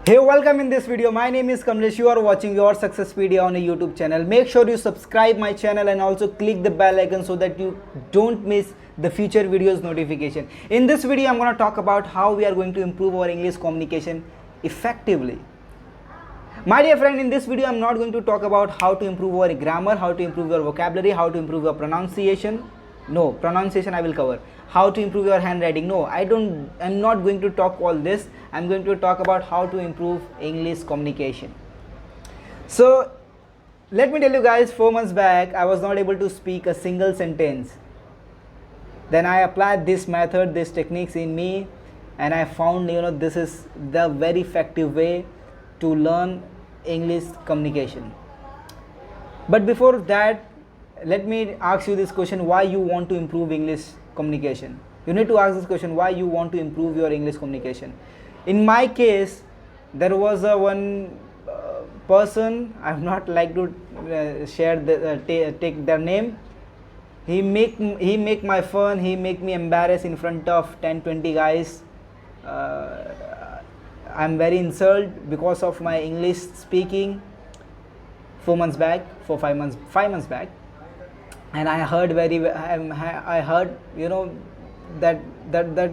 Hey, welcome in this video. My name is Kamlesh. You are watching your Successpedia on a YouTube channel. Make sure you subscribe my channel and also click the bell icon so that you don't miss the future videos notification. In this video, I'm going to talk about how we are going to improve our English communication effectively. My dear friend, in this video, I'm not going to talk about how to improve our grammar, how to improve your vocabulary, how to improve your pronunciation. No, pronunciation I will cover. How to improve your handwriting. No, I'm not going to talk all this. I'm going to talk about how to improve English communication. So let me tell you guys, 4 months back I was not able to speak a single sentence. Then I applied this method, these techniques in me, and I found this is the very effective way to learn English communication. But before that, let me ask you this question: why you want to improve English communication? You need to ask this question: why you want to improve your English communication? In my case, there was one person. I would not like to share take their name. He make my fun. He make me embarrassed in front of 10-20 guys. I'm very insulted because of my English speaking. 5 months back, and I heard that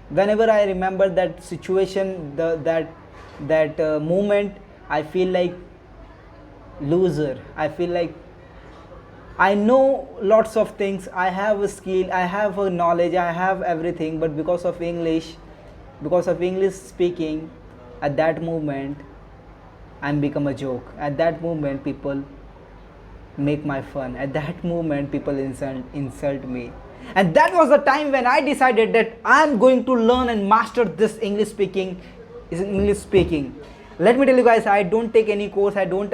whenever I remember that situation, that moment, I feel like loser. I feel like I know lots of things, I have a skill, I have a knowledge, I have everything, but because of English speaking, at that moment I'm become a joke. At that moment people make my fun. At that moment people insult me. And that was the time when I decided that I'm going to learn and master this English speaking. Let me tell you guys, I don't take any course. I don't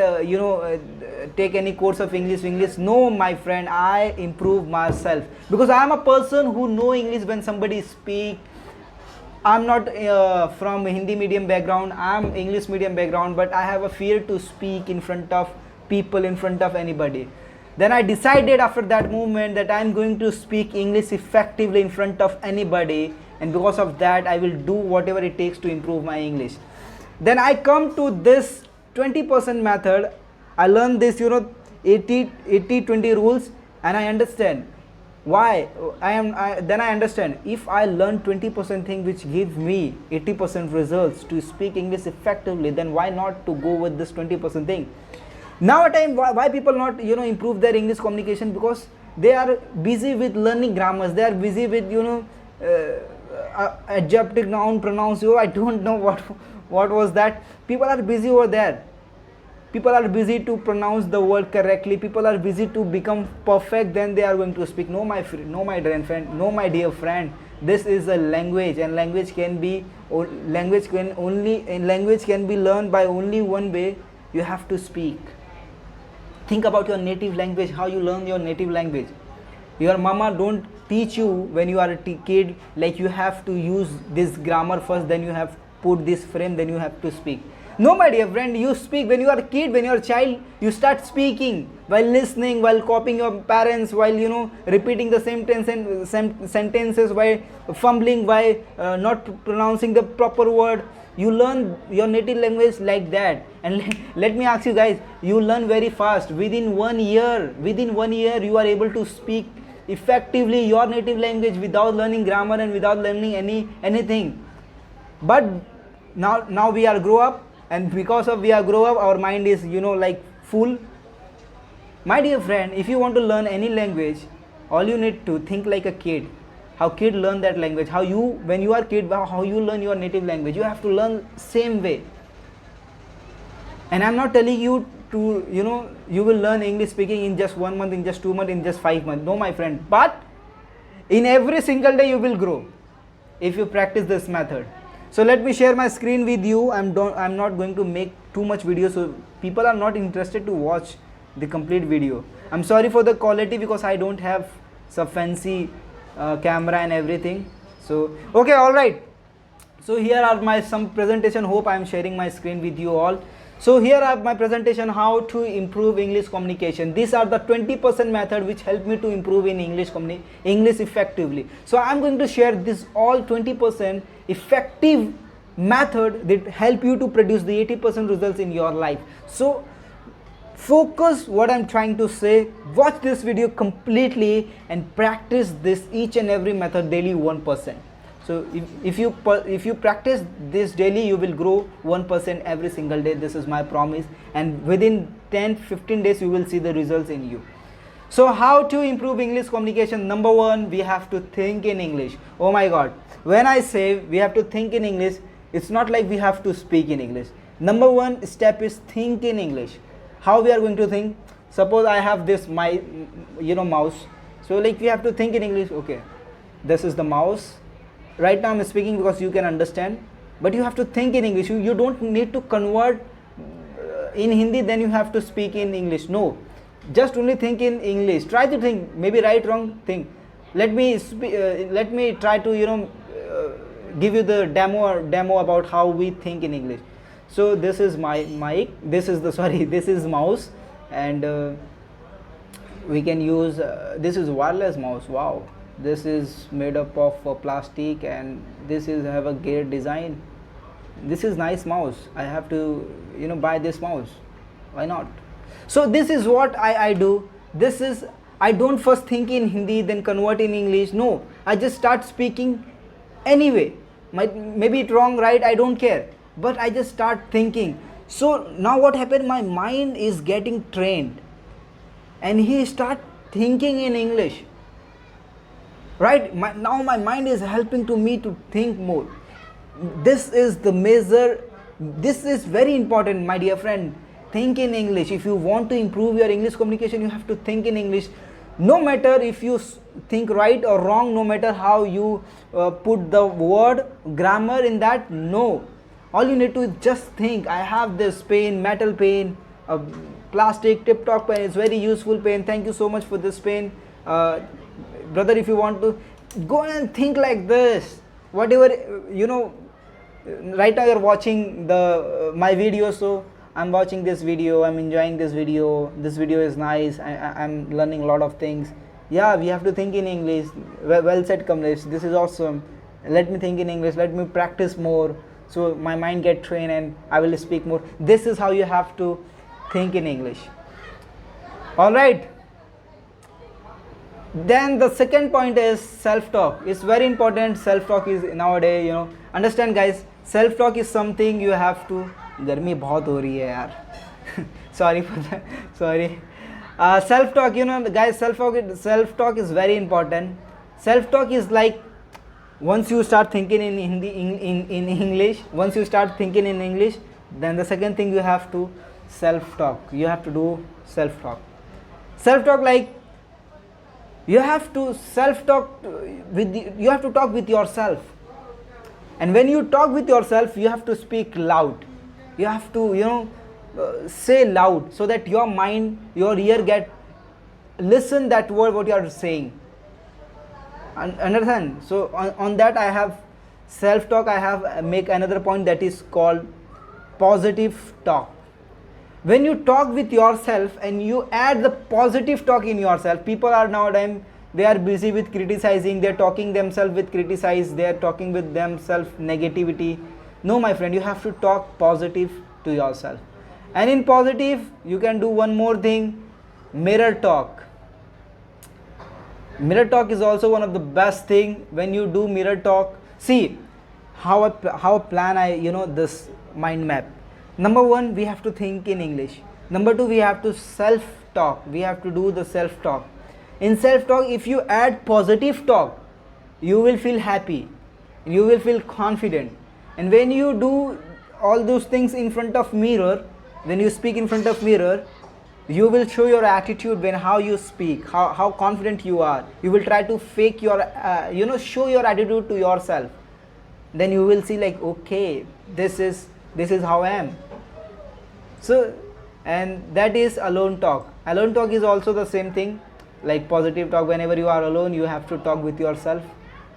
take any course of English. No, my friend, I improve myself because I am a person who know English when somebody speak. I'm not from Hindi medium background. I'm English medium background, but I have a fear to speak in front of people, in front of anybody. Then I decided after that moment that I'm going to speak English effectively in front of anybody, and because of that I will do whatever it takes to improve my English. Then I come to this 20% method. I learned this 80-20 rules, and I understand why then I understand if I learn 20% thing which give me 80% results to speak English effectively, then why not to go with this 20% thing. Nowadays, why people not improve their English communication? Because they are busy with learning grammars. They are busy with adjective, noun, pronoun. I don't know what was that. People are busy over there. People are busy to pronounce the word correctly. People are busy to become perfect. Then they are going to speak. No, my dear friend. This is a language, and language can be learned by only one way. You have to speak. Think about your native language. How you learn your native language? Your mama don't teach you when you are a kid like you have to use this grammar first, then you have put this frame, then you have to speak. No, my dear friend, you speak when you are a kid, when you are a child. You start speaking while listening, while copying your parents, while repeating the same sentences, while fumbling, while not pronouncing the proper word. You learn your native language like that. And let me ask you guys, you learn very fast. Within 1 year you are able to speak effectively your native language without learning grammar and without learning anything. But now we are grow up, and because of we are grow up, our mind is like full. My dear friend, if you want to learn any language, all you need to think like a kid. How kid learn that language, when you are kid, how you learn your native language, you have to learn same way. And I'm not telling you to you will learn English speaking in just 1 month, in just 2 months, in just 5 months. No, my friend, but in every single day you will grow if you practice this method. So let me share my screen with you. I'm not going to make too much video, so people are not interested to watch the complete video. I'm sorry for the quality because I don't have some fancy camera and everything. So okay, all right. So here are some presentation. Hope I am sharing my screen with you all. So here I have my presentation, how to improve English communication. These are the 20% method which help me to improve in English effectively. So I am going to share this all 20% effective method that help you to produce the 80% results in your life. So focus what I'm trying to say, watch this video completely and practice this each and every method daily 1%. So if you practice this daily, you will grow 1% every single day. This is my promise, and within 10-15 days you will see the results in you. So how to improve English communication? Number one, we have to think in English. Oh my god, when I say we have to think in English, it's not like we have to speak in English. Number one step is think in English. How we are going to think? Suppose I have this my mouse. So like we have to think in English. Okay, this is the mouse. Right now I'm speaking because you can understand, but you have to think in English. You don't need to convert in Hindi, then you have to speak in English. No, just only think in English. Try to think, maybe right, wrong, think. Let me try to give you the demo about how we think in English. So this is my mic, this is the this is mouse, and we can use this is wireless mouse. Wow, this is made up of plastic, and this is have a great design. This is nice mouse. I have to buy this mouse. Why not? So this is what I do. This is, I don't first think in Hindi then convert in English. No, I just start speaking anyway. Maybe it's wrong, right? I don't care, but I just start thinking. So now what happened? My mind is getting trained, and he start thinking in English. Right? Now my mind is helping to me to think more. This is the measure. This is very important, my dear friend. Think in English. If you want to improve your English communication, you have to think in English. No matter if you think right or wrong, no matter how you put the word grammar in that, no. All you need to just think. I have this pen, metal pen, plastic tip-top pen. It's very useful pen. Thank you so much for this pen. Brother, if you want to go and think like this, whatever right now you're watching my video, so I'm watching this video, I'm enjoying this video is nice, I'm learning a lot of things. Yeah, we have to think in English. Well said, Kamlesh, this is awesome. Let me think in English, let me practice more, so my mind get trained and I will speak more. This is how you have to think in English. Alright, then the second point is self-talk. It's very important. Self-talk is nowadays, understand guys, self-talk is something you have to. गर्मी बहुत हो रही है यार. Sorry for that. Sorry. Self-talk, guys, self-talk is very important. Self-talk is like, once you start thinking in Hindi, in English, once you start thinking in English, then the second thing you have to self-talk. You have to do self-talk. Self-talk, like you have to self-talk you have to talk with yourself. And when you talk with yourself, you have to speak loud. You have to say loud, so that your mind, your ear listen that word what you are saying. Understand? So on that I have self-talk. I have make another point that is called positive talk. When you talk with yourself and you add the positive talk in yourself, people are nowadays, they are busy with criticizing, they are talking themselves with criticize, they are talking with themselves negativity. No, my friend, you have to talk positive to yourself. And in positive, you can do one more thing, mirror talk. Mirror talk is also one of the best thing. When you do mirror talk, see how I plan this mind map. Number one, we have to think in English. Number two, we have to self-talk. We have to do the self-talk. In self-talk, if you add positive talk, you will feel happy. You will feel confident. And when you do all those things in front of mirror, when you speak in front of mirror, you will show your attitude when how you speak, how confident you are. You will try to fake your, show your attitude to yourself. Then you will see like, okay, this is how I am. So, and that is alone talk. Alone talk is also the same thing like positive talk. Whenever you are alone, you have to talk with yourself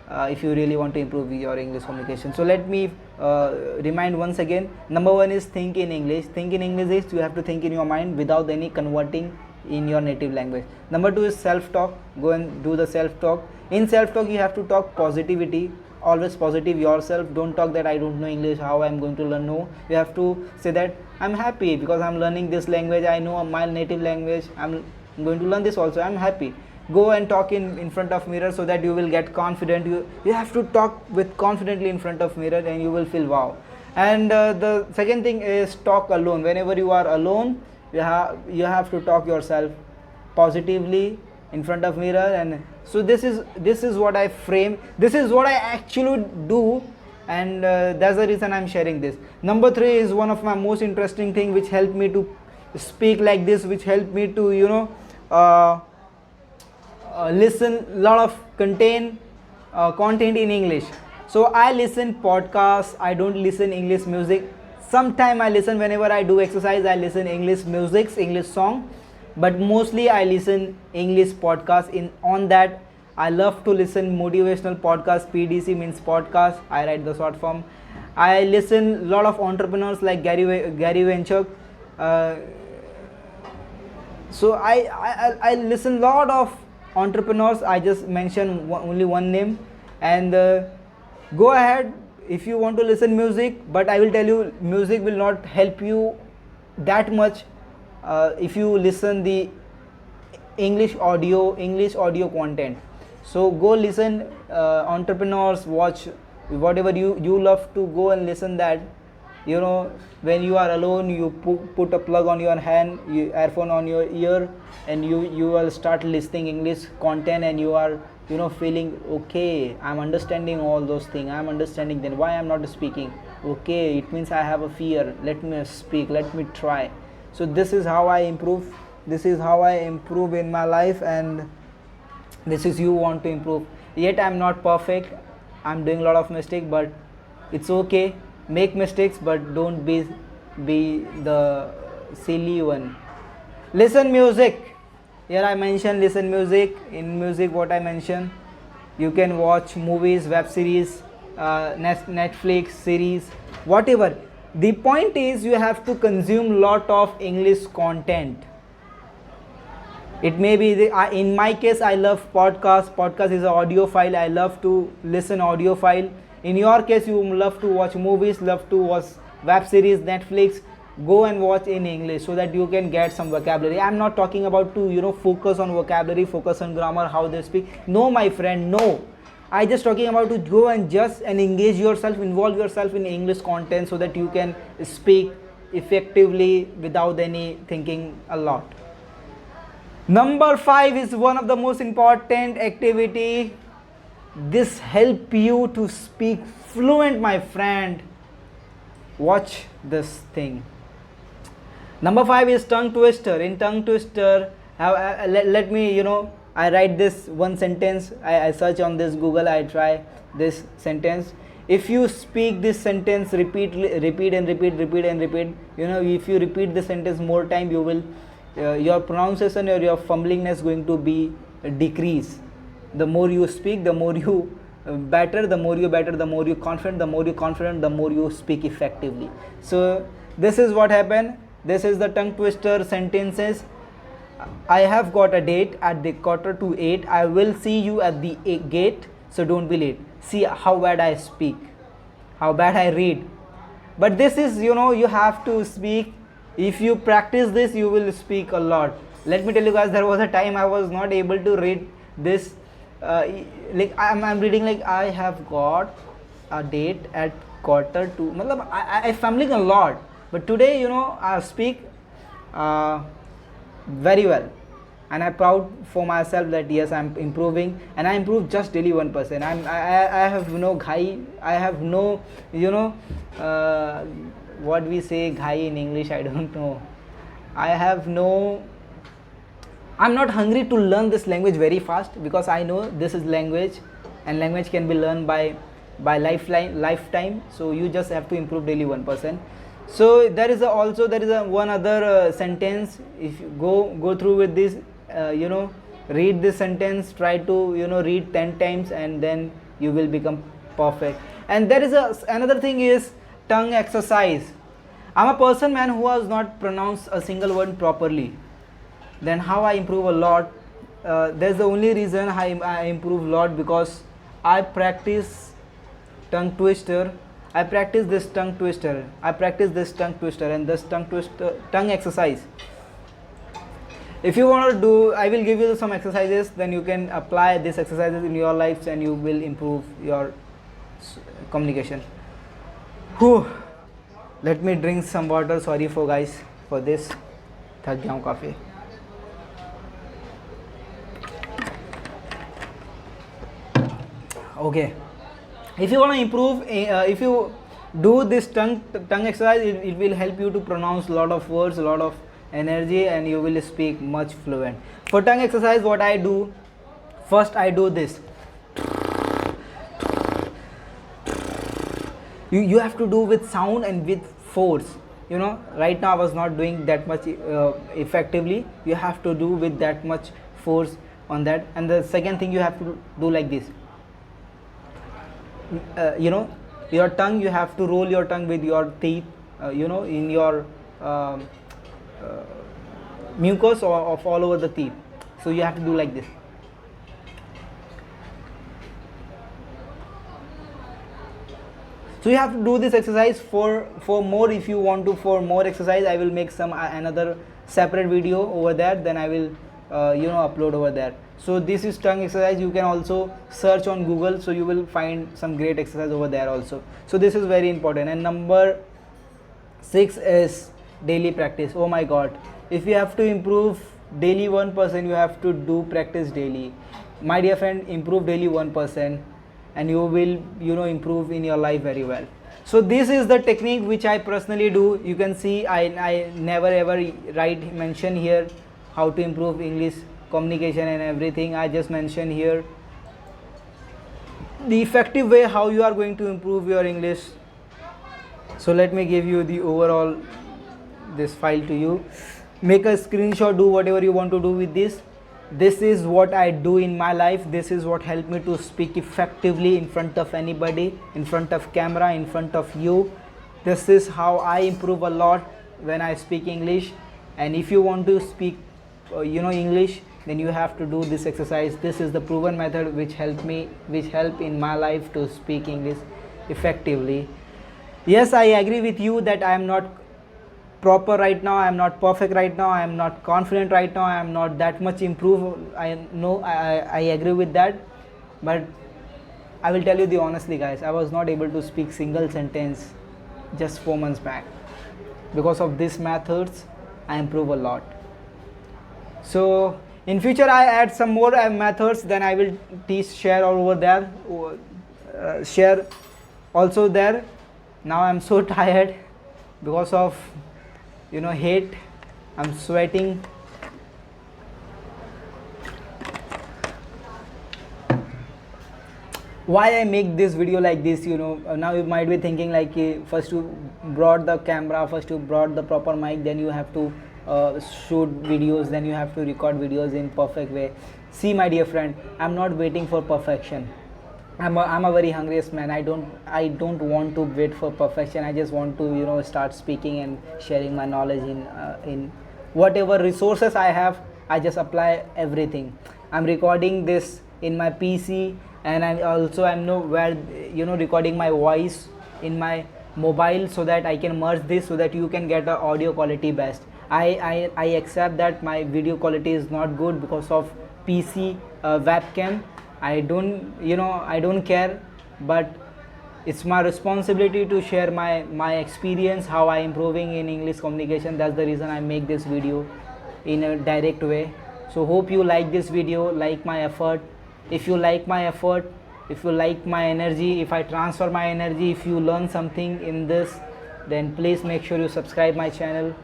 if you really want to improve your English communication. So let me remind once again. Number one is think in English. Think in English is you have to think in your mind without any converting in your native language. Number two is self-talk. Go and do the self-talk. In self-talk, you have to talk positivity always positive yourself. Don't talk that I don't know English, how I'm going to learn. No, you have to say that I'm happy because I'm learning this language. I know my native language. I'm going to learn this also. I'm happy. Go and talk in front of mirror so that you will get confident. You have to talk with confidently in front of mirror and you will feel wow. And the second thing is talk alone. Whenever you are alone, you have to talk yourself positively in front of mirror. And so this is what I frame, this is what I actually do, and that's the reason I'm sharing this. Number 3 is one of my most interesting thing which helped me to speak like this, which helped me to listen lot of content in English. So I listen podcasts, I don't listen English music. Sometime I listen, whenever I do exercise I listen English music, English song, but mostly I listen English podcast. On that I love to listen motivational podcast. PDC means podcast, I write the short form. I listen lot of entrepreneurs like Gary Vaynerchuk. So I listen lot of entrepreneurs. I just mention only one name. And go ahead if you want to listen music, but I will tell you music will not help you that much if you listen the English audio content. So go listen entrepreneurs, watch whatever you love to go and listen that. When you are alone, you put a plug on your hand, earphone on your ear, and you will start listening English content, and you are feeling okay, I'm understanding all those things, I'm understanding, then why I'm not speaking? Okay, it means I have a fear, let me speak, let me try. So this is how I improve in my life, and this is you want to improve. Yet I'm not perfect, I'm doing a lot of mistakes, but it's okay. Make mistakes, but don't be the silly one. Listen music. Here I mentioned listen music. In music, what I mentioned, you can watch movies, web series, Netflix series, whatever. The point is you have to consume lot of English content. It may be in my case I love podcast. Podcast is an audio file. I love to listen audio file. In your case, you love to watch movies, love to watch web series, Netflix. Go and watch in English so that you can get some vocabulary. I'm not talking about to focus on vocabulary, focus on grammar, how they speak. No, my friend, no. I just talking about to go and just engage yourself, involve yourself in English content so that you can speak effectively without any thinking a lot. Number 5 is one of the most important activity. This help you to speak fluent, my friend. Watch this thing. Number 5 is tongue twister. In tongue twister, let me I write this one sentence. I search on this Google. I try this sentence. If you speak this sentence repeat and repeat. If you repeat the sentence more time, you will your pronunciation or your fumblingness going to be decrease. The more you speak, the more you better, the more you confident, the more you speak effectively. So this is what happened. This is the tongue twister sentences. I have got a date at the 7:45. I will see you at the gate, so don't be late. See how bad I speak, how bad I read. But this is, you have to speak. If you practice this, you will speak a lot. Let me tell you guys, there was a time I was not able to read this. Like I'm reading like I have got a date at 7:45. I'm fumbling a lot. But today, I speak very well, and I'm proud for myself that yes, I'm improving, and I improve just daily 1%. I have no ghai. I have no what we say ghai in English. I don't know. I'm not hungry to learn this language very fast because I know this is language, and language can be learned by lifetime. So you just have to improve daily 1%. So there is one other sentence. If you go through with this, read this sentence. Try to read 10 times, and then you will become perfect. And there is another thing is tongue exercise. I'm a person, man, who has not pronounced a single word properly. Then how I improve a lot? There's the only reason I improve a lot because I practice tongue twister. I practice this tongue twister. I practice this tongue twister and this tongue twister, tongue exercise. If you want to do, I will give you some exercises, then you can apply these exercises in your lives and you will improve your communication. Whew. Let me drink some water. Sorry for guys for this. थक गया हूँ काफ़ी. Okay. If you want to improve, if you do this tongue exercise, it will help you to pronounce a lot of words, a lot of energy, and you will speak much fluent. For tongue exercise, what I do, first I do this. You have to do with sound and with force. You know, right now I was not doing that much effectively. You have to do with that much force on that. And the second thing, you have to do like this. You know, your tongue, you have to roll your tongue with your teeth, you know, in your mucus or all over the teeth. So you have to do like this. So you have to do this exercise for more. If you want to for more exercise, I will make some another separate video over there, then I will you know, upload over there. So this is tongue exercise. You can also search on Google, so you will find some great exercise over there also. So this is very important. And number 6 is daily practice. Oh my god, if you have to improve daily 1%, you have to do practice daily. My dear friend, improve daily 1% and you will, you know, improve in your life very well. So this is the technique which I personally do. You can see I never ever mention here how to improve English communication and everything. I just mentioned here the effective way how you are going to improve your English. So let me give you the overall this file to you. Make a screenshot, do whatever you want to do with this. This is what I do in my life. This is what helped me to speak effectively in front of anybody, in front of camera, in front of you. This is how I improve a lot when I speak English. And if you want to speak you know, English, then you have to do this exercise. This is the proven method which helped in my life to speak English effectively. Yes, I agree with you that I am not proper right now, I am not perfect right now, I am not confident right now, I am not that much improved. I know, I agree with that, but I will tell you the honestly guys, I was not able to speak single sentence just 4 months back. Because of these methods, I improve a lot. So in future I add some more methods, then I will share all over there, share also there. Now I'm so tired because of, you know, hate. I'm sweating. Why I make this video like this, you know, now you might be thinking like, first you brought the camera, first you brought the proper mic, then you have to shoot videos, then you have to record videos in perfect way. See my dear friend, I'm not waiting for perfection. I'm a very hungriest man. I don't want to wait for perfection. I just want to, you know, start speaking and sharing my knowledge in whatever resources I have. I just apply everything. I'm recording this in my PC, and I'm nowhere, you know, recording my voice in my mobile so that I can merge this so that you can get the audio quality best. I accept that my video quality is not good because of PC webcam. I don't care, but it's my responsibility to share my experience, how I improving in English communication. That's the reason I make this video in a direct way. So hope you like this video, like my effort. If you like my effort, if you like my energy, if I transfer my energy, if you learn something in this, then please make sure you subscribe my channel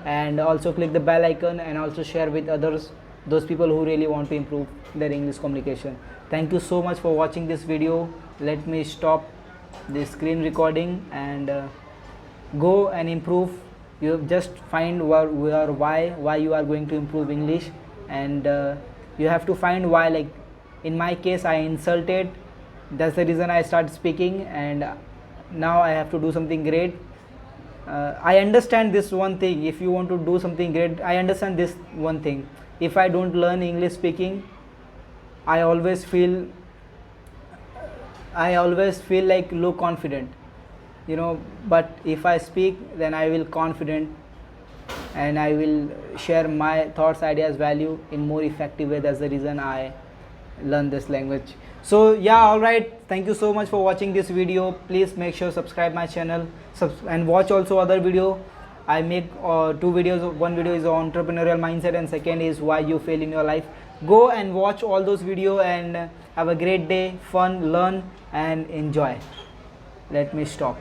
and also click the bell icon and also share with others, those people who really want to improve their English communication. Thank you so much for watching this video. Let me stop the screen recording and go and improve. You just find why you are going to improve English, and you have to find why. Like in my case, I insulted, that's the reason I started speaking, and now I have to do something great. I understand this one thing. If you want to do something great, I understand this one thing. If I don't learn English speaking, I always feel I always feel like low confident, you know, but if I speak, then I will confident, and I will share my thoughts, ideas, value in more effective way. That's the reason I learn this language. So yeah, all right, thank you so much for watching this video. Please make sure subscribe my channel, and watch also other video. I make two videos. One video is on entrepreneurial mindset, and second is why you fail in your life. Go and watch all those video, and have a great day, fun, learn and enjoy. Let me stop.